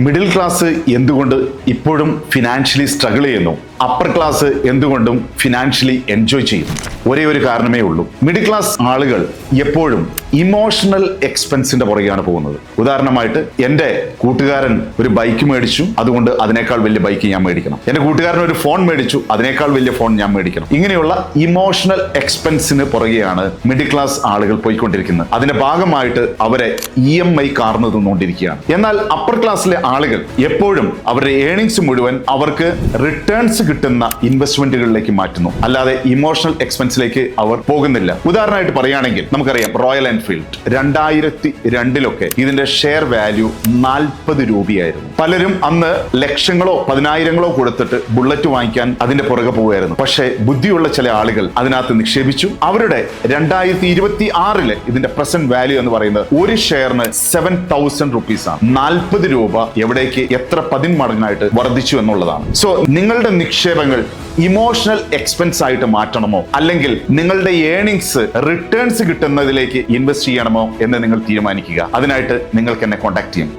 Middle class എന്തുകൊണ്ട് ഇപ്പോഴും financially struggle ചെയ്യുന്നു, അപ്പർ ക്ലാസ് എന്തുകൊണ്ടും ഫിനാൻഷ്യലി എൻജോയ് ചെയ്യുന്നു? ഒരേ ഒരു കാരണമേ ഉള്ളൂ. മിഡിൽ ക്ലാസ് ആളുകൾ എപ്പോഴും ഇമോഷണൽ എക്സ്പെൻസിന്റെ പുറകെയാണ് പോകുന്നത്. ഉദാഹരണമായിട്ട് എൻ്റെ കൂട്ടുകാരൻ ഒരു ബൈക്ക് മേടിച്ചു, അതുകൊണ്ട് അതിനേക്കാൾ വലിയ ബൈക്ക് ഞാൻ മേടിക്കണം. എൻ്റെ കൂട്ടുകാരൻ ഒരു ഫോൺ മേടിച്ചു, അതിനേക്കാൾ വലിയ ഫോൺ ഞാൻ മേടിക്കണം. ഇങ്ങനെയുള്ള ഇമോഷണൽ എക്സ്പെൻസിന് പുറകെയാണ് മിഡിൽ ക്ലാസ് ആളുകൾ പോയിക്കൊണ്ടിരിക്കുന്നത്. അതിന്റെ ഭാഗമായിട്ട് അവരെ EMI കാർന്നു തിന്നുകൊണ്ടിരിക്കുകയാണ്. എന്നാൽ അപ്പർ ക്ലാസ്സിലെ ആളുകൾ എപ്പോഴും അവരുടെ ഏണിങ്സ് മുഴുവൻ അവർക്ക് റിട്ടേൺസ് കിട്ടുന്ന ഇൻവെസ്റ്റ്മെന്റുകളിലേക്ക് മാറ്റുന്നു, അല്ലാതെ ഇമോഷണൽ എക്സ്പെൻസിലേക്ക് അവർ പോകുന്നില്ല. ഉദാഹരണമായിട്ട് പറയുകയാണെങ്കിൽ നമുക്കറിയാം, റോയൽ എൻഫീൽഡ് 2002 ഇതിന്റെ ഷെയർ വാല്യൂ 40 രൂപയായിരുന്നു. പലരും അന്ന് ലക്ഷങ്ങളോ 10,000ങ്ങളോ കൊടുത്തിട്ട് ബുള്ളറ്റ് വാങ്ങിക്കാൻ അതിന്റെ പുറകെ പോവുകയായിരുന്നു. പക്ഷേ ബുദ്ധിയുള്ള ചില ആളുകൾ അതിനകത്ത് നിക്ഷേപിച്ചു. അവരുടെ 2026 ഇതിന്റെ പ്രസന്റ് വാല്യൂ എന്ന് പറയുന്നത് ഒരു ഷെയറിന് 7,000 റുപ്പീസാണ്. 40 രൂപ എവിടേക്ക് എത്ര 10 മടങ്ങായിട്ട് വർദ്ധിച്ചു എന്നുള്ളതാണ്. സോ നിങ്ങളുടെ നിക്ഷേപങ്ങൾ ഇമോഷണൽ എക്സ്പെൻസ് ആയിട്ട് മാറ്റണമോ, അല്ലെങ്കിൽ നിങ്ങളുടെ ഏണിങ്സ് റിട്ടേൺസ് കിട്ടുന്നതിലേക്ക് ഇൻവെസ്റ്റ് ചെയ്യണമോ എന്ന് നിങ്ങൾ തീരുമാനിക്കുക. അതിനായിട്ട് നിങ്ങൾക്ക് എന്നെ കോൺടാക്ട് ചെയ്യാം.